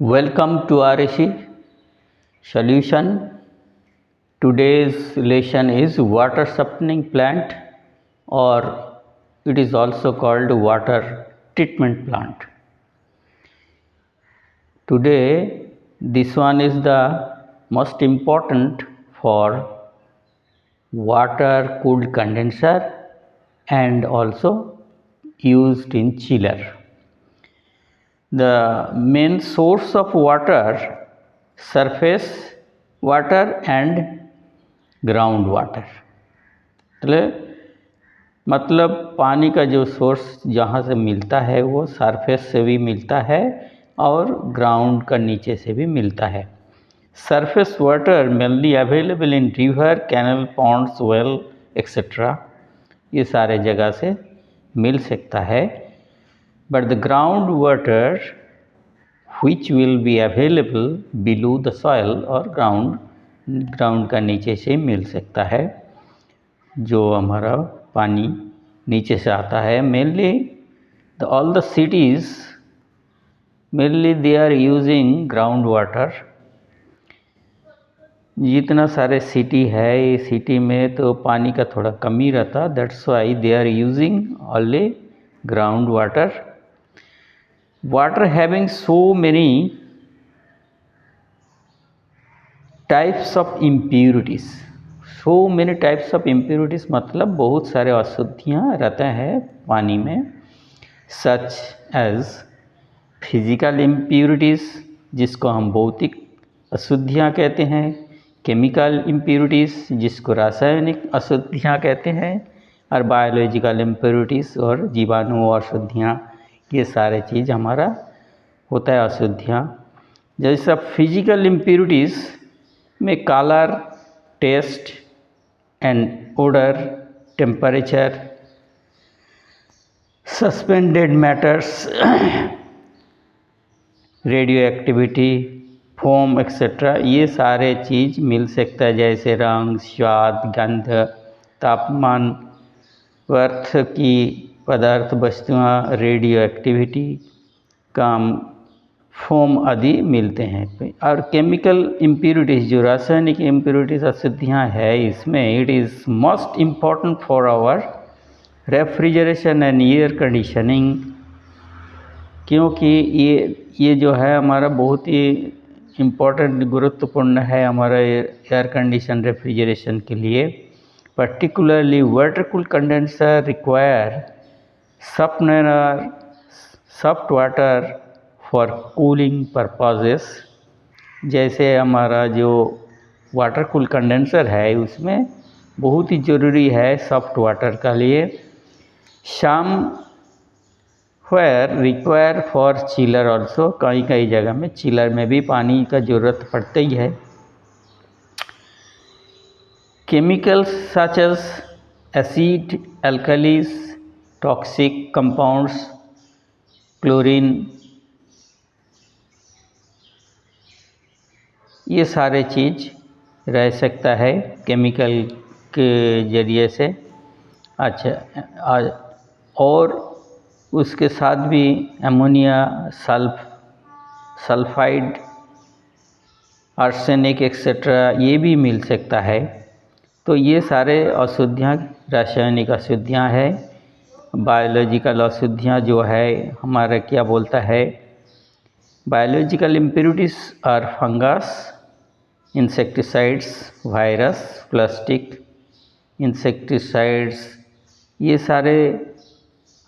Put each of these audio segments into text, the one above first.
Welcome to RAC solution. Today's lesson is water supplying plant, or it is also called water treatment plant. Today this one is the most important for water cooled condenser and also used in chiller. The main source of water, surface water and ground water, मतलब पानी का जो source जहाँ से मिलता है वो surface से भी मिलता है और ग्राउंड का नीचे से भी मिलता है. Surface water mainly available in river, canal, ponds, well etcetera, ये सारे जगह से मिल सकता है. But the ground water which will be available below the soil और ग्राउंड का नीचे से मिल सकता है. जो हमारा पानी नीचे से आता है, mainly all the cities mainly they are using ground water. जितना सारे सिटी है, ये सिटी में तो पानी का थोड़ा कमी रहता, that's why they are using only ground water. Water having so many types of impurities. So many types of impurities मतलब बहुत सारे अशुद्धियाँ रहते हैं पानी में. सच एज फिजिकल इम्प्यूरिटीज़, जिसको हम भौतिक अशुद्धियाँ कहते हैं, केमिकल इम्प्यूरिटीज़ जिसको रासायनिक अशुद्धियाँ कहते हैं, और बायोलॉजिकल इम्प्यूरिटीज़ और जीवाणु अशुद्धियाँ, ये सारे चीज़ हमारा होता है अशुद्धियाँ. जैसा फिजिकल इम्प्यूरिटीज़ में colour, taste and odour, temperature, suspended matters, radioactivity, foam etcetera, ये सारे चीज़ मिल सकता है. जैसे रंग, स्वाद, गंध, तापमान, अर्थ की पदार्थ वस्तुएं, रेडियो एक्टिविटी, काम, फोम आदि मिलते हैं. और केमिकल इम्प्यूरिटीज़, जो रासायनिक इम्प्यूरिटीज़ अशुद्धियाँ है, इसमें it is most important for our refrigeration and air conditioning, क्योंकि ये जो है हमारा बहुत ही इम्पोर्टेंट, गुरुत्वपूर्ण है हमारा एयर कंडीशन रेफ्रिजरेशन के लिए. Particularly water cool condenser require soft water for cooling purposes. जैसे हमारा जो वाटर कूल कंडेंसर है उसमें बहुत ही ज़रूरी है सॉफ्ट वाटर का लिए. Somewhere require for chiller also, कई जगह में चिलर में भी पानी का ज़रूरत पड़ता ही है. Chemicals such as acid, alkalis, toxic compounds, chlorine, ये सारे चीज़ रह सकता है केमिकल के ज़रिए से. अच्छा, और उसके साथ भी अमोनिया, सल्फाइड, आर्सेनिक एक्सेट्रा, ये भी मिल सकता है. तो ये सारे अशुद्धियाँ रासायनिक अशुद्धियाँ है. बायोलॉजिकल अशुद्धियाँ जो है हमारा क्या बोलता है, biological impurities are fungus, insecticides, virus, plastic, insecticides, ये सारे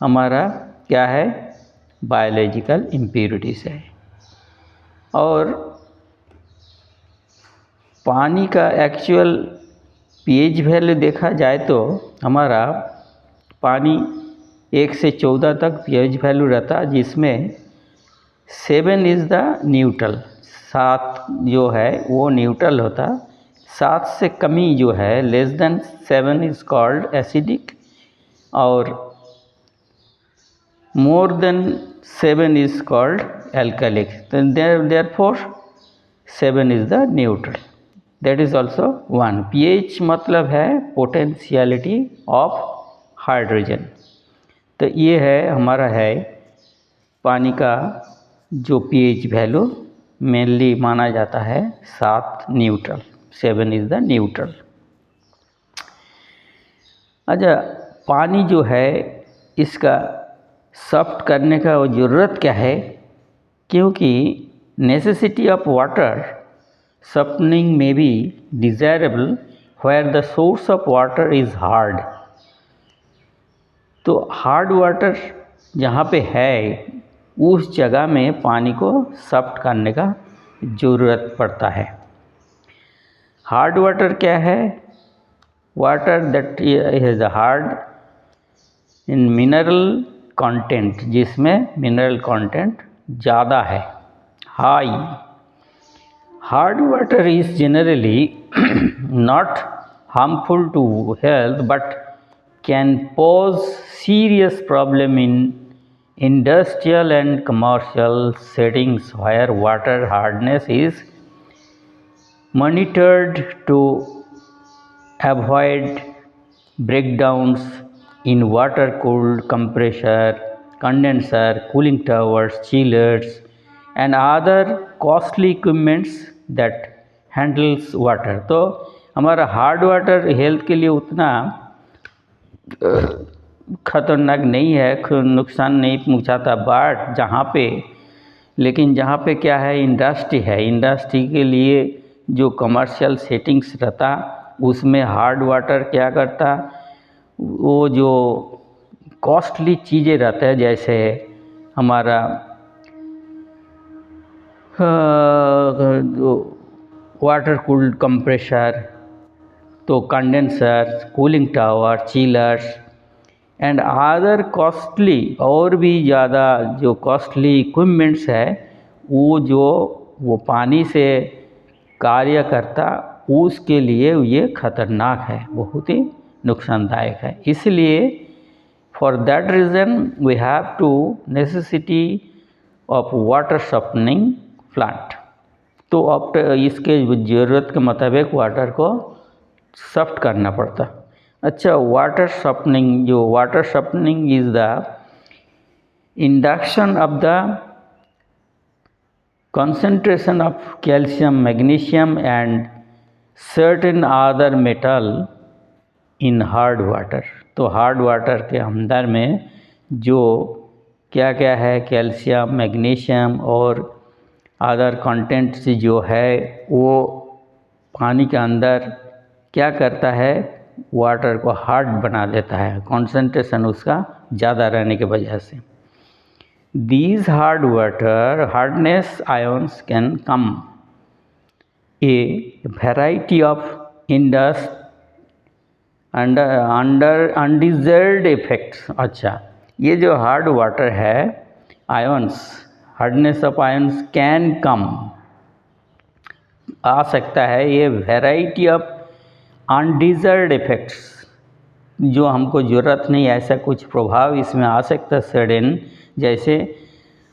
हमारा क्या है, बायोलॉजिकल इम्प्यूरिटीज़ है. और पानी का एक्चुअल पीएच वैल्यू देखा जाए तो हमारा पानी 1 से 14 तक पीएच वैल्यू रहता, जिसमें 7 इज़ द न्यूट्रल. 7 जो है वो न्यूट्रल होता. 7 से कमी जो है, less than 7 is called acidic, और more than 7 is called alkaline. Therefore 7 is the neutral. That is also 1. PH मतलब है पोटेंशियलिटी ऑफ हाइड्रोजन. तो ये है हमारा है पानी का जो पीएच वैल्यू मेनली माना जाता है 7 न्यूट्रल, 7 इज़ द न्यूट्रल। अच्छा, पानी जो है इसका सॉफ्ट करने का ज़रूरत क्या है? क्योंकि नेसेसिटी ऑफ वाटर सॉफ्टनिंग में be desirable where the source of water is hard. तो हार्ड वाटर जहाँ पे है उस जगह में पानी को सॉफ्ट करने का ज़रूरत पड़ता है। हार्ड वाटर क्या है? Water that is hard in mineral content, जिसमें मिनरल कंटेंट ज़्यादा है, high. Hard water is generally not harmful to health but can pose serious problem in industrial and commercial settings where water hardness is monitored to avoid breakdowns in water cooled compressor, condenser, cooling towers, chillers and other costly equipments that handles water। तो हमारा hard water health के लिए उतना खतरनाक नहीं है, नुकसान नहीं पहुंचाता, बट जहाँ पे क्या है, इंडस्ट्री है, इंडस्ट्री के लिए जो कमर्शियल सेटिंग्स रहता उसमें हार्ड वाटर क्या करता, वो जो कॉस्टली चीज़ें रहते हैं जैसे हमारा जो वाटर कूल्ड कंप्रेसर, तो condenser, cooling tower, chillers and other costly, और भी ज़्यादा जो कॉस्टली इक्विपमेंट्स है वो पानी से कार्य करता, उसके लिए ये खतरनाक है, बहुत ही नुकसानदायक है। इसलिए for that reason we have to necessity of water softening plant. तो अब इसके ज़रूरत के मुताबिक वाटर को सॉफ्ट करना पड़ता। अच्छा, water softening is the induction of the concentration of calcium, magnesium and certain other metal in hard water। तो हार्ड वाटर के अंदर में जो क्या क्या है, कैल्शियम, मैग्नीशियम और अदर कंटेंट्स जो है वो पानी के अंदर क्या करता है, वाटर को हार्ड बना देता है, कंसंट्रेशन उसका ज़्यादा रहने की वजह से। These hardness ions can come a variety of undesired effects। अच्छा, ये जो हार्ड वाटर है, ions, hardness of ions can come, आ सकता है, ये वैरायटी ऑफ अनडिज़र्ड इफेक्ट्स, जो हमको ज़रूरत नहीं, ऐसा कुछ प्रभाव इसमें आ सकता है सडन, जैसे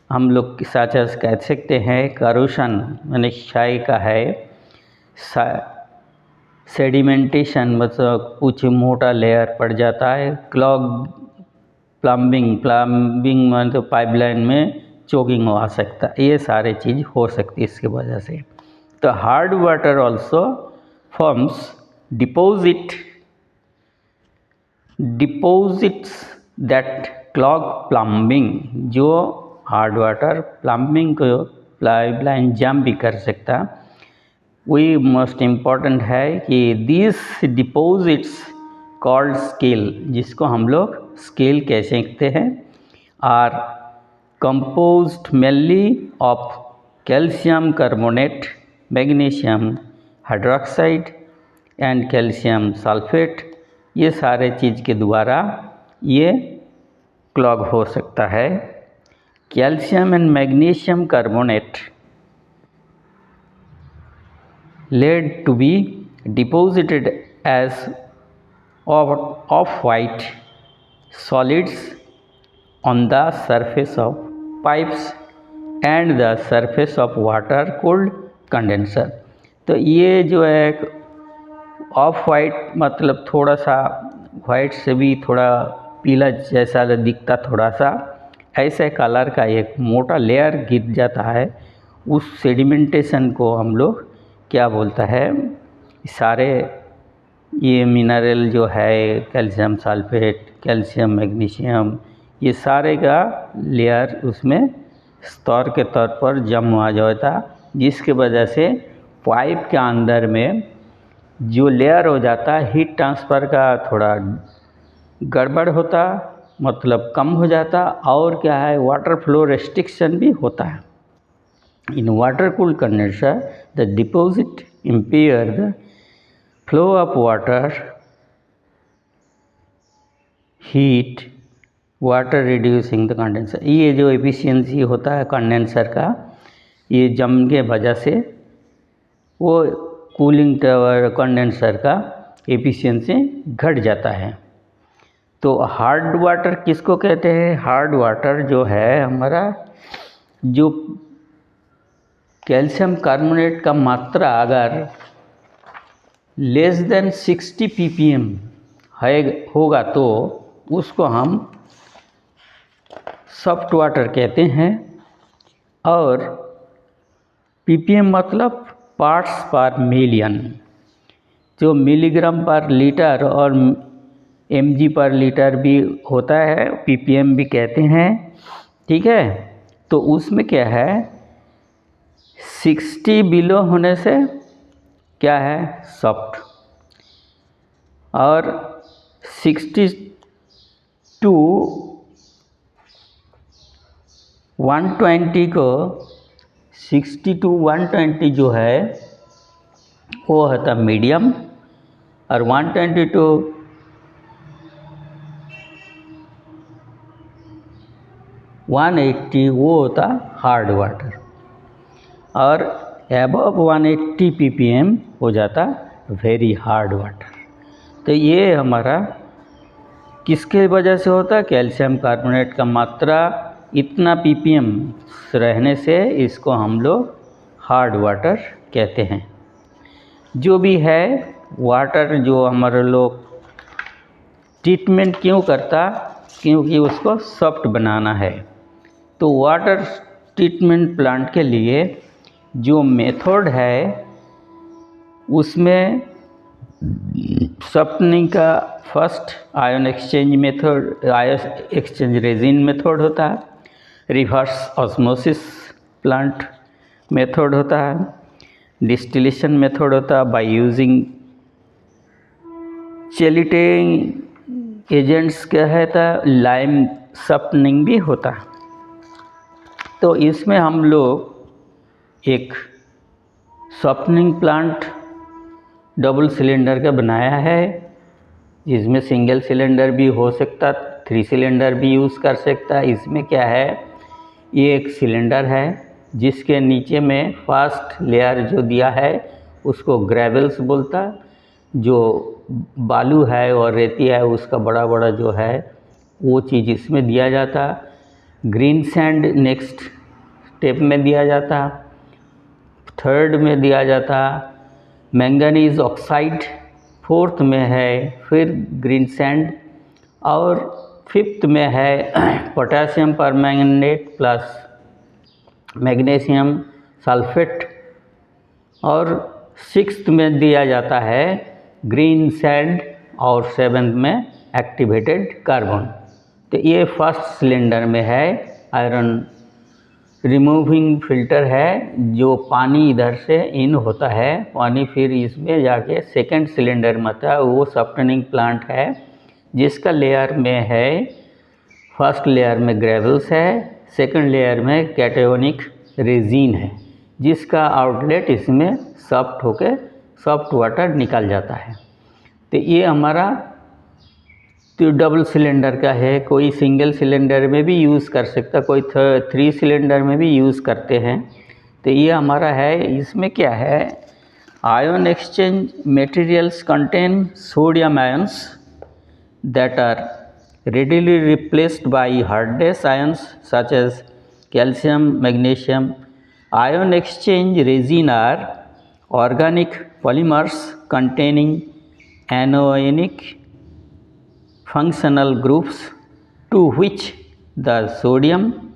हम लोग साथ कह सकते हैं करोशन, यानी क्षय का है, सेडिमेंटेशन, मतलब कुछ मोटा लेयर पड़ जाता है, क्लॉग, प्लम्बिंग मतलब पाइपलाइन में चोकिंग आ सकता है, ये सारे चीज़ हो सकती है इसकी वजह से। तो hard water also forms deposits that clog plumbing, जो हार्ड वाटर प्लम्बिंग को पाइपलाइन जाम भी कर सकता। वही मोस्ट इम्पॉर्टेंट है कि दिस डिपोजिट्स कॉल्ड स्केल, जिसको हम लोग स्केल कह सकते हैं, are composed mainly of calcium carbonate, magnesium hydroxide and calcium sulphate. ये सारे चीज़ के द्वारा ये क्लॉग हो सकता है। Calcium and magnesium carbonate led to be deposited as off-white solids on the surface of pipes and the surface of water-cooled condenser। तो ये जो है ऑफ वाइट, मतलब थोड़ा सा वाइट से भी थोड़ा पीला जैसा दिखता, थोड़ा सा ऐसे कलर का एक मोटा लेयर गिर जाता है उस सेडिमेंटेशन को हम लोग क्या बोलता है, सारे ये मिनरल जो है कैल्शियम सल्फेट, कैल्शियम मैग्नीशियम, ये सारे का लेयर उसमें स्तर के तौर पर जम आ जाता, जिसके वजह से पाइप के अंदर में जो लेयर हो जाता हीट ट्रांसफ़र का थोड़ा गड़बड़ होता, मतलब कम हो जाता, और क्या है वाटर फ्लो रेस्ट्रिक्शन भी होता है। In water cooled condenser the deposit impair the flow of water heat water reducing the condenser. ये जो एफिशिएंसी होता है कंडेंसर का, ये जम के वजह से वो कूलिंग टावर कंडेंसर का एफिशिएंसी घट जाता है। तो हार्ड वाटर किसको कहते हैं? हार्ड वाटर जो है हमारा, जो कैल्शियम कार्बोनेट का मात्रा अगर लेस देन 60 ppm है होगा तो उसको हम सॉफ्ट वाटर कहते हैं। और ppm मतलब पार्ट्स पर मिलियन, जो मिलीग्राम पर लीटर और mg पर लीटर भी होता है, ppm भी कहते हैं, ठीक है। तो उसमें क्या है, 60 बिलो होने से क्या है सॉफ्ट, और 60 टू 120 को 60 टू 120 जो है वो होता मीडियम, और 120 टू 180 वो होता हार्ड वाटर, और एबव 180 ppm हो जाता वेरी हार्ड वाटर। तो ये हमारा किसके वजह से होता है? कैल्शियम कार्बोनेट का मात्रा इतना ppm रहने से इसको हम लोग हार्ड वाटर कहते हैं। जो भी है वाटर जो हमारे लोग ट्रीटमेंट क्यों करता? क्योंकि उसको सॉफ्ट बनाना है। तो वाटर ट्रीटमेंट प्लांट के लिए जो मेथड है उसमें सॉफ्टनिंग का first ion exchange method, ion exchange resin method होता है, रिवर्स ऑस्मोसिस प्लांट मेथड होता है, डिस्टिलेशन मेथड होता है बाय यूजिंग चेलिटिंग एजेंट्स क्या है था, लाइम सॉफ्टनिंग भी होता है। तो इसमें हम लोग एक सॉफ्टनिंग प्लांट डबल सिलेंडर का बनाया है, जिसमें सिंगल सिलेंडर भी हो सकता, 3 सिलेंडर भी यूज़ कर सकता है। इसमें क्या है, ये एक सिलेंडर है जिसके नीचे में फर्स्ट लेयर जो दिया है उसको ग्रेवल्स बोलता, जो बालू है और रेती है उसका बड़ा बड़ा जो है वो चीज़ इसमें दिया जाता। ग्रीन सैंड नेक्स्ट स्टेप में दिया जाता, थर्ड में दिया जाता मैंगनीज ऑक्साइड, फोर्थ में है फिर ग्रीन सैंड, और फिफ्थ में है potassium permanganate plus magnesium sulphate, और सिक्स्थ में दिया जाता है ग्रीन सैंड, और सेवन्थ में एक्टिवेटेड कार्बन। तो ये फर्स्ट सिलेंडर में है आयरन रिमूविंग फिल्टर है, जो पानी इधर से इन होता है, पानी फिर इसमें जाके सेकंड सिलेंडर में आता है, वो सॉफ्टनिंग प्लांट है जिसका लेयर में है, फर्स्ट लेयर में ग्रेवल्स है, सेकंड लेयर में कैटायोनिक रेजिन है, जिसका आउटलेट इसमें सॉफ्ट होकर सॉफ्ट वाटर निकल जाता है। तो ये हमारा तो डबल सिलेंडर का है, कोई सिंगल सिलेंडर में भी यूज़ कर सकता, कोई 3 सिलेंडर में भी यूज़ करते हैं। तो ये हमारा है, इसमें क्या है, ion exchange materials contain sodium ions that are readily replaced by hardness ions such as calcium, magnesium. Ion exchange resin are organic polymers containing anionic functional groups to which the sodium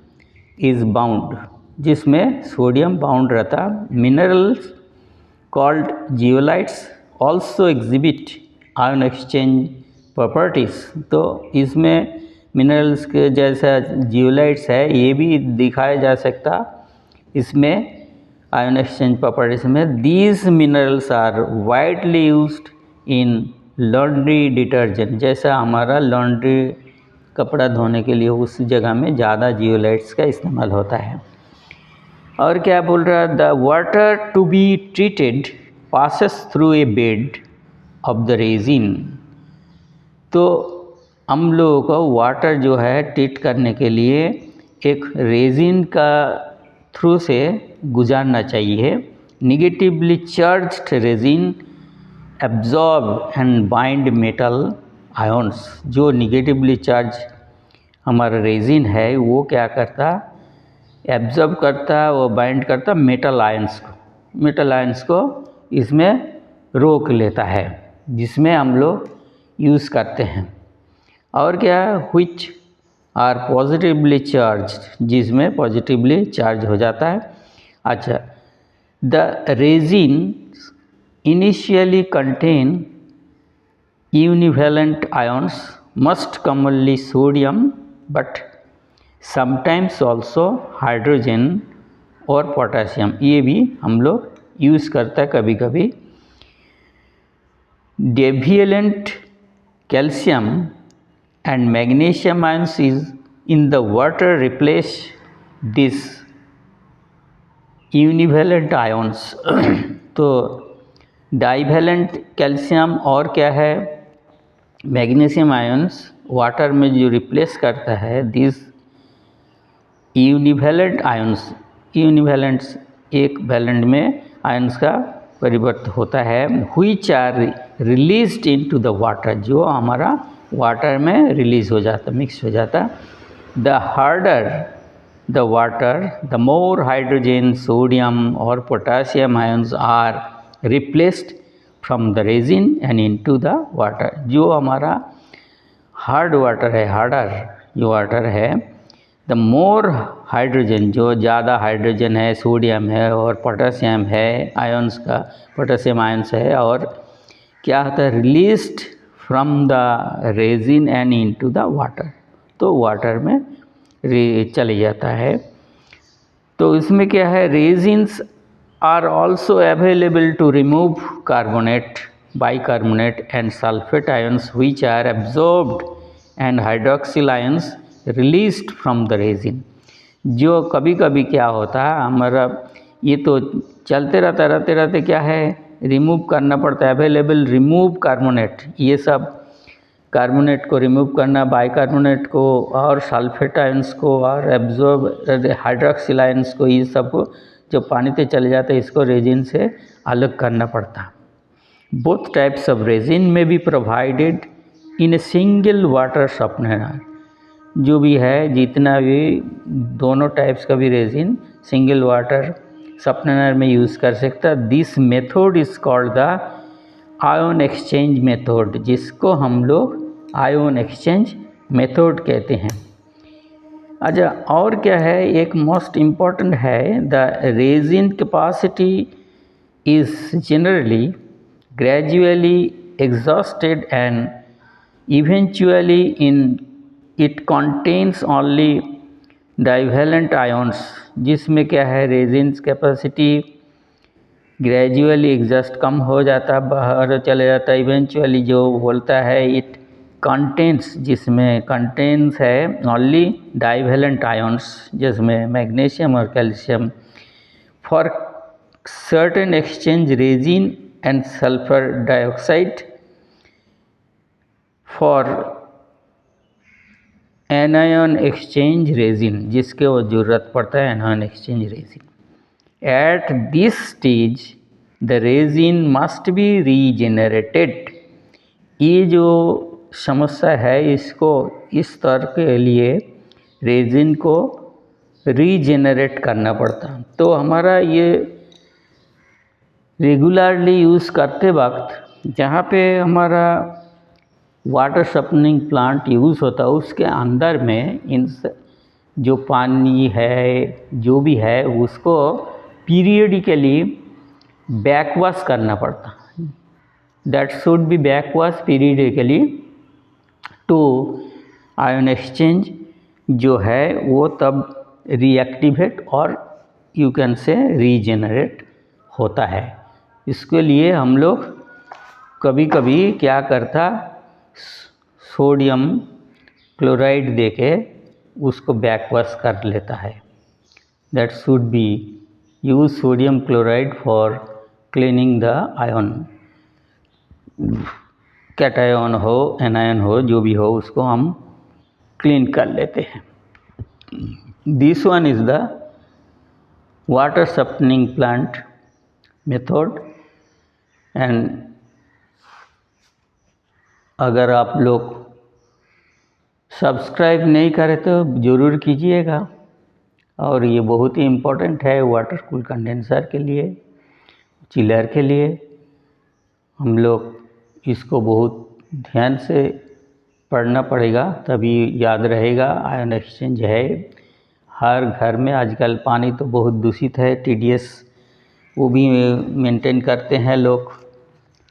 is bound. जिसमें sodium bound रहता। Minerals called zeolites also exhibit ion exchange properties. तो इसमें minerals के जैसा zeolites है ये भी दिखाया जा सकता इसमें आयन एक्सचेंज प्रॉपर्टीज में। These minerals are widely used in laundry detergent, जैसा हमारा लॉन्ड्री कपड़ा धोने के लिए उस जगह में ज़्यादा जियोलाइट्स का इस्तेमाल होता है। और क्या बोल रहा है, the water to be treated passes through a bed of the resin. तो हम लोगों को वाटर जो है ट्रीट करने के लिए एक रेजिन का थ्रू से गुजारना चाहिए। Negatively charged resin absorb and bind metal ions. जो निगेटिवली चार्ज हमारा रेजिन है वो क्या करता, एब्जॉर्ब करता, वो बाइंड करता मेटल आयन्स को। मेटल आयन्स को इसमें रोक लेता है, जिसमें हम लोग यूज़ करते हैं। और क्या, व्हिच आर पॉजिटिवली चार्ज, जिसमें पॉजिटिवली चार्ज हो जाता है। अच्छा, the resin initially contain univalent ions, most commonly sodium, but sometimes also hydrogen और पोटासियम, ये भी हम लोग यूज़ करता है कभी कभी। Divalent calcium and magnesium ions is in the water replace this univalent ions. तो डाइवेलेंट कैल्शियम और क्या है, मैग्नीशियम आयंस वाटर में जो रिप्लेस करता है दिस यूनिवेलेंट आयंस। यूनिवेलेंट्स एक वैलेंट में आयंस का परिवर्तन होता है। Which are released into the water, जो हमारा वाटर में रिलीज हो जाता, मिक्स हो जाता। The harder the water the more hydrogen, sodium और potassium ions are replaced from the resin and into the water. जो हमारा हार्ड वाटर है, हार्डर जो वाटर है, द मोर हाइड्रोजन, जो ज़्यादा हाइड्रोजन है, सोडियम है और पोटासियम है, आयंस का पोटासियम आयंस है, और क्या होता है, released from the resin and into the water, तो वाटर में चले जाता है। तो इसमें क्या है, resins are also available to remove carbonate, bicarbonate and sulfate ions which are absorbed and hydroxyl ions released from the resin। जो कभी कभी क्या होता है हमारा, ये तो चलते रहते क्या है, रिमूव करना पड़ता है। अवेलेबल रिमूव कार्बोनेट, ये सब कार्बोनेट को रिमूव करना, बाइकार्बोनेट को और सल्फेट आयंस को और एब्जॉर्ब हाइड्रोक्सिल आयंस को, ये सब को जो पानी से चले जाते हैं इसको रेजिन से अलग करना पड़ता। बोथ टाइप्स ऑफ रेजिन में be provided in a single water softener. जो भी है जितना भी दोनों टाइप्स का भी रेजिन सिंगल वाटर सॉफ्टनर में यूज़ कर सकता। This method is called the ion exchange method, जिसको हम लोग आयन एक्सचेंज मेथड कहते हैं। अच्छा, और क्या है, एक मोस्ट इम्पॉर्टेंट है, the resin capacity is generally gradually exhausted and eventually in it contains only divalent ions. जिसमें क्या है, रेजिन कैपेसिटी ग्रेजुअली एग्जॉस्ट कम हो जाता, बाहर चले जाता। इवेंचुअली जो बोलता है इट कंटेंट्स, जिसमें कंटेंट्स है ओनली डाइवेलेंट आयंस, जिसमें मैग्नीशियम और calcium. For certain exchange resin and sulphur dioxide, for anion exchange resin, जिसके वो ज़रूरत पड़ता है anion exchange resin. At this stage the resin must be regenerated. ये जो समस्या है, इसको इस स्तर के लिए रेजिन को रीजेनरेट करना पड़ता। तो हमारा ये रेगुलरली यूज़ करते वक्त जहाँ पे हमारा वाटर सप्लाइंग प्लांट यूज़ होता है उसके अंदर में इन जो पानी है जो भी है उसको पीरियडिकली बैकवॉश करना पड़ता, that should be backwash periodically to ion exchange जो है वो तब रीएक्टिवेट और यू कैन से रीजेनरेट होता है। इसके लिए हम लोग कभी कभी क्या करता, सोडियम क्लोराइड देके उसको बैकवॉश कर लेता है। That should B use sodium chloride for cleaning the ion, cation हो एनायन हो जो भी हो उसको हम क्लीन कर लेते हैं। This one is the water supplying plant method. And अगर आप लोग सब्सक्राइब नहीं करें तो ज़रूर कीजिएगा, और ये बहुत ही इम्पोर्टेंट है वाटर कूल कंडेंसर के लिए, चिलर के लिए। हम लोग इसको बहुत ध्यान से पढ़ना पड़ेगा तभी याद रहेगा। आयन एक्सचेंज है हर घर में। आजकल पानी तो बहुत दूषित है, TDS वो भी मेंटेन करते हैं लोग,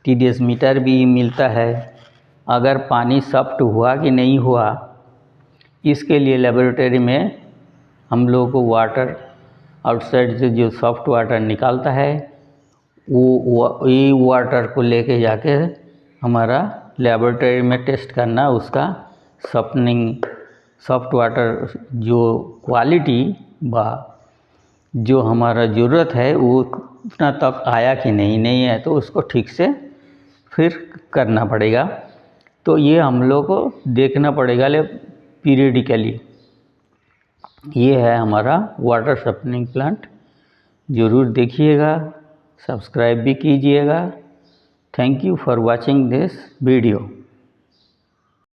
TDS मीटर भी मिलता है। अगर पानी सॉफ्ट हुआ कि नहीं हुआ इसके लिए लेबोरेटरी में हम लोग को वाटर आउटसाइड से जो सॉफ्ट वाटर निकालता है वो ये वाटर को लेके जाके हमारा लेबोरेटरी में टेस्ट करना, उसका सॉफ्ट वाटर जो क्वालिटी बा जो हमारा ज़रूरत है वो उतना तक आया कि नहीं है तो उसको ठीक से फिर करना पड़ेगा। तो ये हम लोग को देखना पड़ेगा पीरियडिकली। ये है हमारा वाटर सप्लाइंग प्लांट, ज़रूर देखिएगा, सब्सक्राइब भी कीजिएगा। Thank you for watching this video.